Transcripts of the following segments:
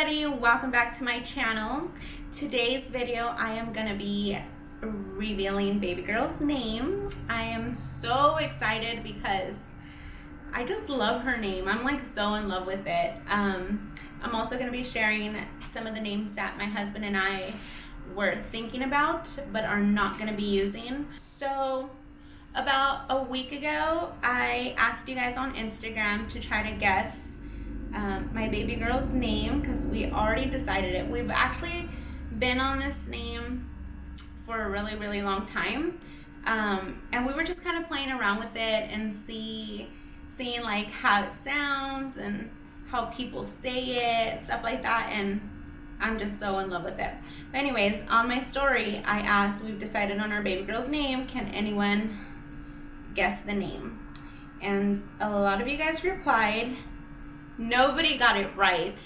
everybody, welcome back to my channel. Today's video I am gonna be revealing baby girl's name. I am so excited because I just love her name. I'm like so in love with it. I'm also gonna be sharing some of the names that my husband and I were thinking about but are not gonna be using. So about a week ago I asked you guys on Instagram to try to guess my baby girl's name because we already decided it. We've actually been on this name for a really long time, and we were just kind of playing around with it and seeing like how it sounds and how people say it, stuff like that, and I'm just so in love with it. But anyways, on my story I asked, we've decided on our baby girl's name, can anyone guess the name? And a lot of you guys replied. Nobody got it right.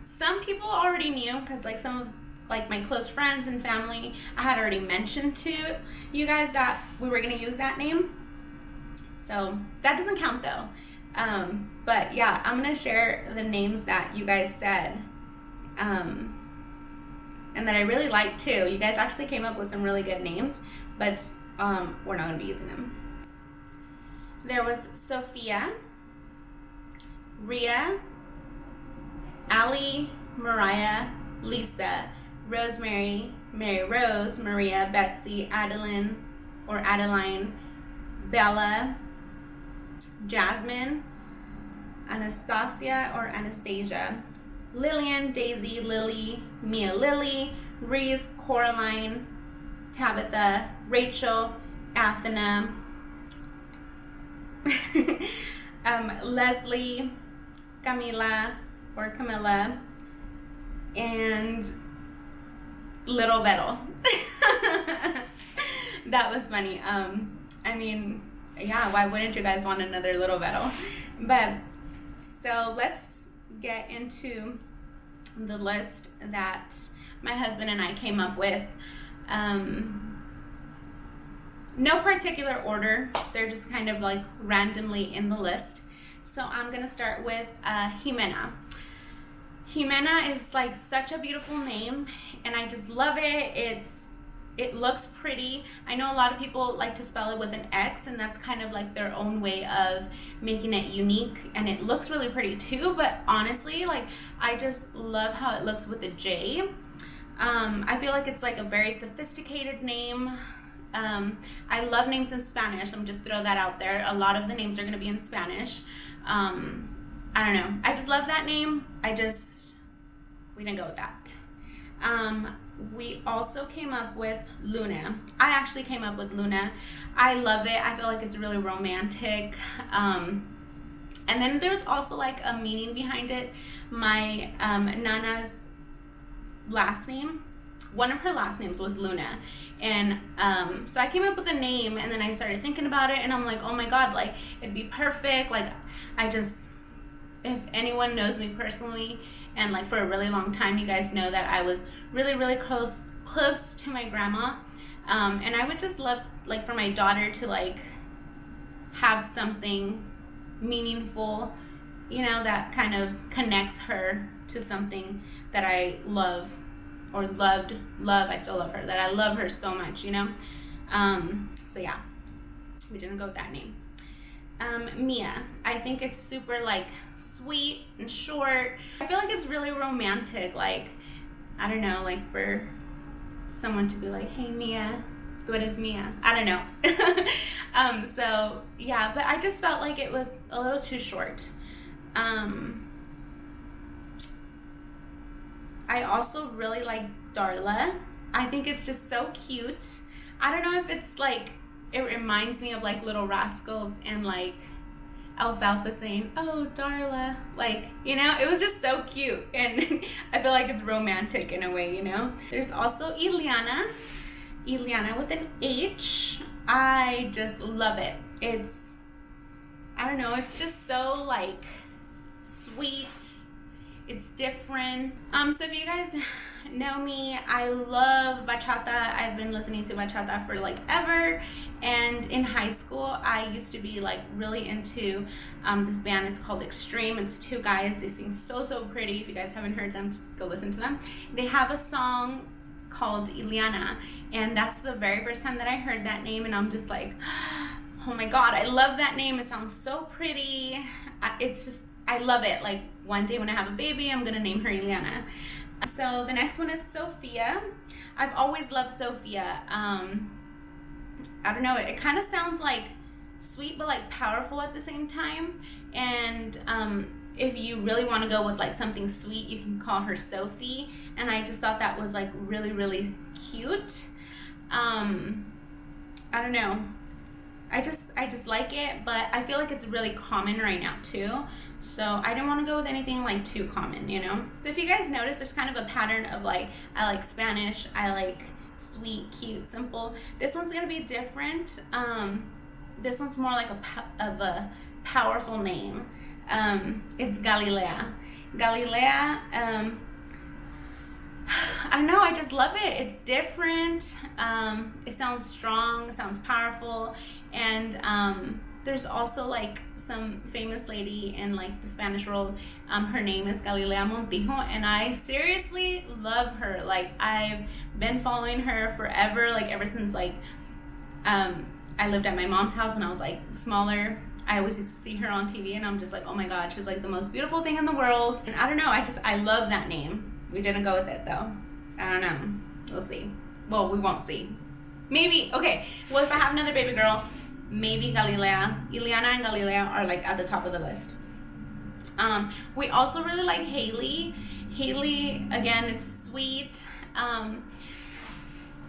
Some people already knew because like some of like my close friends and family, I had already mentioned to you guys that we were gonna use that name. So that doesn't count though. But yeah, I'm gonna share the names that you guys said and that I really liked too. You guys actually came up with some really good names, but we're not gonna be using them. There was Sophia, Rhea, Allie, Mariah, Lisa, Rosemary, Mary Rose, Maria, Betsy, Adeline or Adeline, Bella, Jasmine, Anastasia or Anastasia, Lillian, Daisy, Lily, Mia, Lily, Reese, Coraline, Tabitha, Rachel, Athena, Leslie, Camila or Camilla, and Little Beto. That was funny. I mean, yeah, why wouldn't you guys want another Little Beto? But so let's get into the list that my husband and I came up with. No particular order, they're just kind of like randomly in the list. So I'm gonna start with Jimena. Jimena is like such a beautiful name and I just love it. It looks pretty. I know a lot of people like to spell it with an X, and that's kind of like their own way of making it unique, and it looks really pretty too, but honestly, like I just love how it looks with a J. I feel like it's like a very sophisticated name. I love names in Spanish. Let me just throw that out there. A lot of the names are going to be in Spanish. I don't know. I just love that name. We didn't go with that. We also came up with Luna. I actually came up with Luna. I love it. I feel like it's really romantic. And then there's also like a meaning behind it. My Nana's last name, one of her last names was Luna, and so I came up with a name, and then I started thinking about it, and I'm like, oh my god, like it'd be perfect. Like if anyone knows me personally and like for a really long time, you guys know that I was really close to my grandma, and I would just love like for my daughter to like have something meaningful, you know, that kind of connects her to something that I love or love. I still love her, that I love her so much, you know. So yeah, we didn't go with that name. Mia, I think it's super like sweet and short. I feel like it's really romantic, like I don't know, like for someone to be like, hey Mia, what is Mia? I don't know. So yeah, but I just felt like it was a little too short. I also really like Darla. I think it's just so cute. I don't know if it's like, it reminds me of like Little Rascals and like Alfalfa saying, oh Darla, like, you know, it was just so cute, and I feel like it's romantic in a way, you know. There's also Ileana with an H. I just love it. I don't know, it's just so like sweet. It's different. So if you guys know me, I love bachata. I've been listening to bachata for like ever. And in high school, I used to be like really into this band. It's called Extreme. It's two guys. They sing so pretty. If you guys haven't heard them, just go listen to them. They have a song called Ileana, and that's the very first time that I heard that name, and I'm just like, oh my god, I love that name. It sounds so pretty. It's just, I love it. Like, one day when I have a baby, I'm gonna name her Ileana. So the next one is Sophia. I've always loved Sophia. I don't know, it kind of sounds like sweet but like powerful at the same time. And if you really want to go with like something sweet, you can call her Sophie. And I just thought that was like really cute. I don't know, I just like it, but I feel like it's really common right now too. So I didn't want to go with anything like too common, you know? So if you guys notice, there's kind of a pattern of like, I like Spanish, I like sweet, cute, simple. This one's gonna be different. This one's more like a powerful name. It's Galilea. Galilea, I don't know, I just love it. It's different. It sounds strong, it sounds powerful, and there's also like some famous lady in like the Spanish world. Her name is Galilea Montijo, and I seriously love her. Like, I've been following her forever, like ever since like I lived at my mom's house when I was like smaller. I always used to see her on TV, and I'm just like, oh my god, she's like the most beautiful thing in the world. And I don't know, I love that name. We didn't go with it though. I don't know. We'll see. Well, we won't see. Maybe, okay. Well, if I have another baby girl, maybe Galilea. Ileana and Galilea are like at the top of the list. We also really like Haley. Haley, again, it's sweet.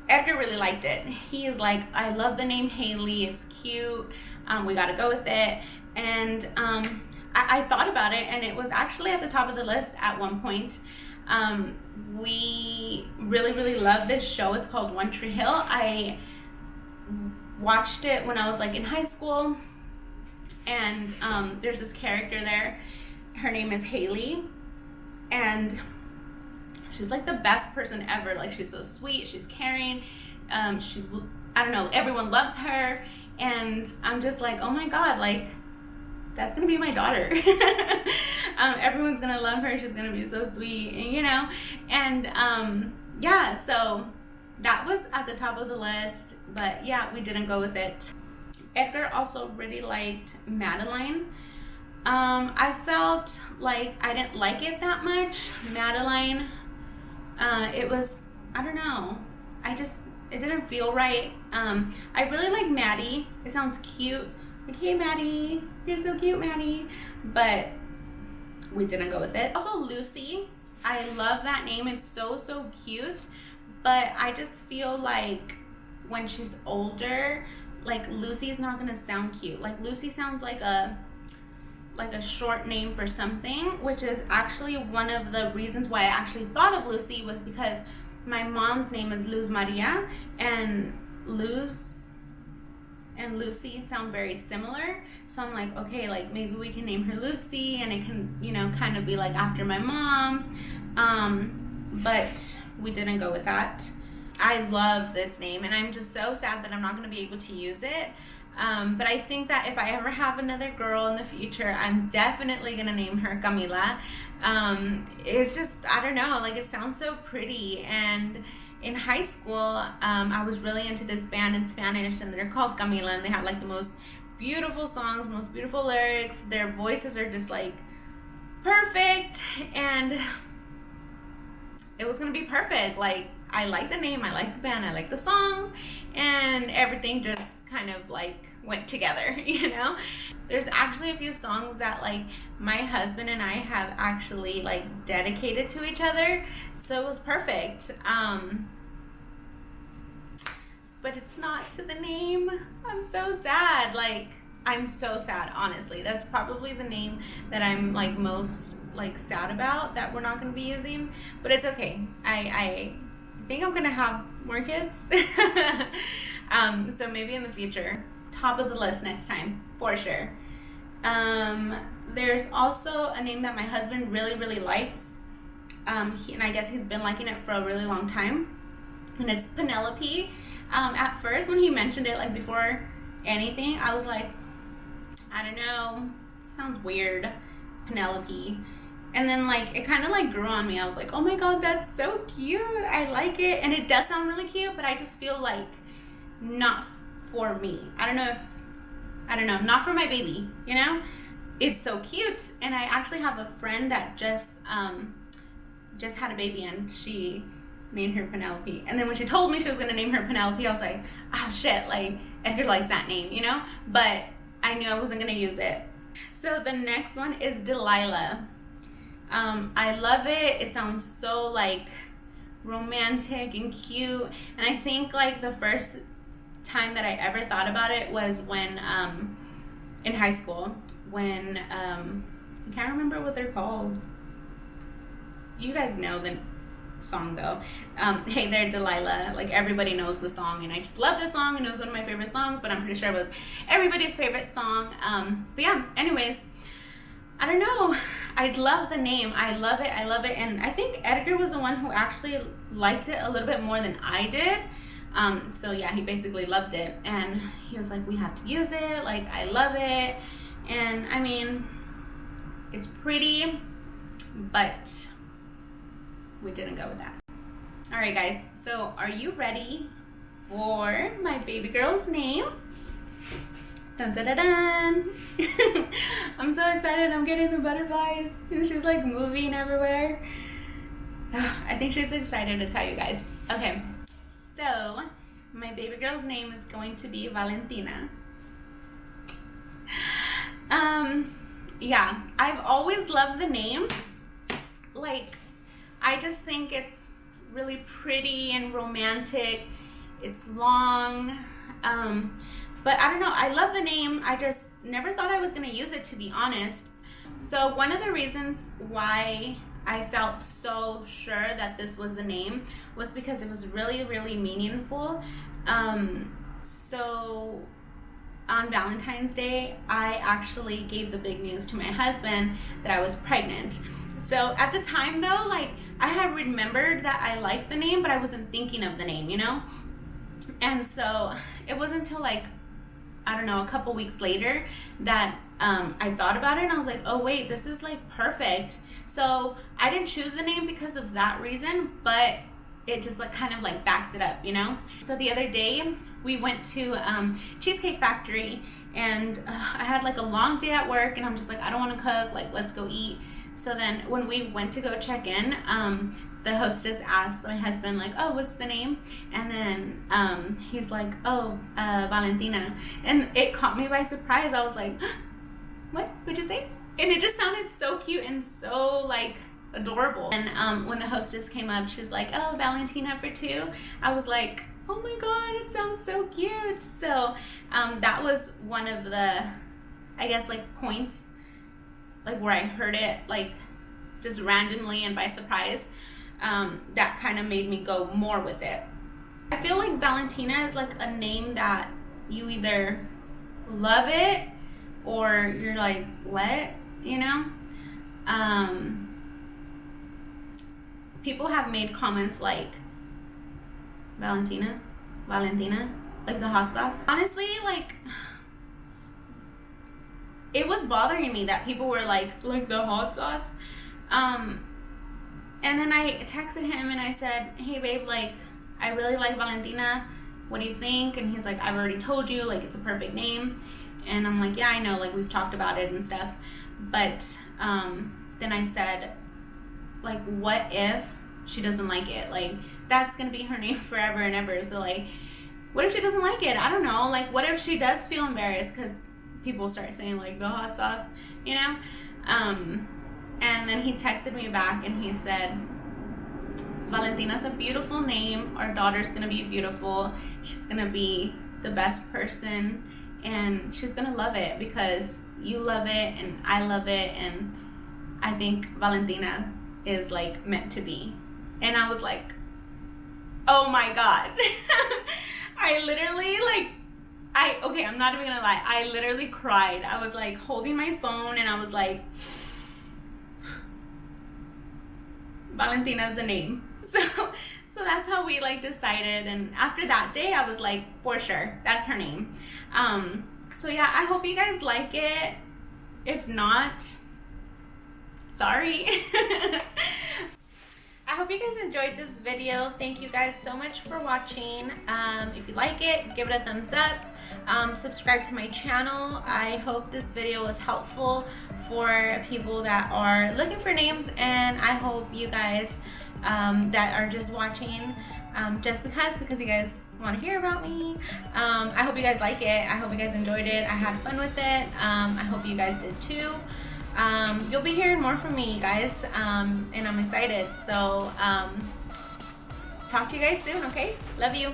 Edgar really liked it. He is like, I love the name Haley. It's cute. We got to go with it. And I thought about it, and it was actually at the top of the list at one point. We really love this show. It's called One Tree Hill. I watched it when I was like in high school, and there's this character there. Her name is Haley, and she's like the best person ever. Like, she's so sweet, she's caring, I don't know, everyone loves her, and I'm just like, oh my god, like, that's gonna be my daughter. Everyone's gonna love her. She's gonna be so sweet, and, you know, and yeah, so that was at the top of the list, but yeah, we didn't go with it. Edgar also really liked Madeline. I felt like I didn't like it that much. Madeline, it was, I don't know, it didn't feel right. I really like Maddie. It sounds cute. Like, hey Maddie, you're so cute, Maddie. But we didn't go with it. Also Lucy, I love that name. It's so cute. But I just feel like when she's older, like, Lucy's not gonna sound cute. Like, Lucy sounds like a short name for something, which is actually one of the reasons why I actually thought of Lucy, was because my mom's name is Luz Maria, and Luz and Lucy sound very similar. So I'm like, okay, like, maybe we can name her Lucy, and it can, you know, kind of be like after my mom. But we didn't go with that. I love this name, and I'm just so sad that I'm not going to be able to use it. But I think that if I ever have another girl in the future, I'm definitely going to name her Camila. It's just, I don't know, like, it sounds so pretty. And in high school, I was really into this band in Spanish, and they're called Camila, and they have like the most beautiful songs, most beautiful lyrics. Their voices are just like perfect, and it was gonna be perfect. Like, I like the name, I like the band, I like the songs, and everything just kind of like went together, you know? There's actually a few songs that like my husband and I have actually like dedicated to each other, so it was perfect. But it's not to the name. I'm so sad. Like, I'm so sad, honestly. That's probably the name that I'm like most like sad about, that we're not going to be using, but it's okay. I think I'm gonna have more kids. So maybe in the future. Top of the list next time, for sure. There's also a name that my husband really likes. and I guess he's been liking it for a really long time. And it's Penelope. At first, when he mentioned it, like before anything, I was like, I don't know, sounds weird, Penelope. And then like it kind of like grew on me. I was like, oh my god, that's so cute. I like it, and it does sound really cute, but I just feel like not for me. I don't know, not for my baby, you know? It's so cute. And I actually have a friend that just had a baby, and she named her Penelope. And then when she told me she was gonna name her Penelope, I was like, oh shit, like Edgar likes that name, you know? But I knew I wasn't gonna use it. So the next one is Delilah. I love it. It sounds so like romantic and cute. And I think like the first time that I ever thought about it was when in high school, when I can't remember what they're called. You guys know the song though. Hey There Delilah, like everybody knows the song, and I just love this song, and it was one of my favorite songs, but I'm pretty sure it was everybody's favorite song. But yeah, anyways, I don't know, I love the name. I love it, and I think Edgar was the one who actually liked it a little bit more than I did. So yeah, he basically loved it, and he was like, we have to use it, like I love it. And I mean, it's pretty, but we didn't go with that. All right guys, so are you ready for my baby girl's name? Dun dun dun dun. I'm so excited, I'm getting the butterflies, and she's like moving everywhere. I think she's excited to tell you guys. Okay, so my baby girl's name is going to be Valentina. Yeah, I've always loved the name. Like, I just think it's really pretty and romantic. It's long, but I don't know, I love the name. I just never thought I was gonna use it, to be honest. So one of the reasons why I felt so sure that this was the name was because it was really, really meaningful. So on Valentine's Day, I actually gave the big news to my husband that I was pregnant. So at the time though, like I had remembered that I liked the name, but I wasn't thinking of the name, you know? And so it wasn't until like, I don't know, a couple weeks later that I thought about it, and I was like, oh wait, this is like perfect. So I didn't choose the name because of that reason, but it just like kind of like backed it up, you know? So the other day we went to Cheesecake Factory, and I had like a long day at work, and I'm just like, I don't want to cook, like let's go eat. So then when we went to go check in, the hostess asked my husband like, oh, what's the name? And then he's like, oh, Valentina. And it caught me by surprise. I was like, what? What'd you say? And it just sounded so cute and so like adorable. And when the hostess came up, she's like, oh, Valentina for two. I was like, oh my god, it sounds so cute. So that was one of the, I guess, like points like where I heard it like just randomly and by surprise, that kind of made me go more with it. I feel like Valentina is like a name that you either love it or you're like, what, you know? People have made comments like Valentina, like the hot sauce. Honestly, like it was bothering me that people were like the hot sauce. And then I texted him and I said, hey babe, like I really like Valentina, what do you think? And he's like, I've already told you, like it's a perfect name. And I'm like, yeah, I know, like we've talked about it and stuff. But then I said, like, what if she doesn't like it? Like that's gonna be her name forever and ever. So like, what if she doesn't like it? I don't know, like what if she does feel embarrassed because people start saying like the hot sauce, you know? And then he texted me back and he said, Valentina's a beautiful name. Our daughter's gonna be beautiful. She's gonna be the best person, and she's gonna love it because you love it and I love it, and I think Valentina is like meant to be. And I was like, oh my god. I literally like, I'm not even gonna lie, I literally cried. I was like holding my phone and I was like, Valentina's the name. So that's how we like decided, and after that day I was like, for sure, that's her name. So yeah, I hope you guys like it. If not, sorry. I hope you guys enjoyed this video. Thank you guys so much for watching. If you like it, give it a thumbs up. Subscribe to my channel. I hope this video was helpful for people that are looking for names, and I hope you guys that are just watching just because you guys want to hear about me. I hope you guys like it. I hope you guys enjoyed it. I had fun with it. I hope you guys did too. You'll be hearing more from me, guys, and I'm excited. So talk to you guys soon, okay? Love you.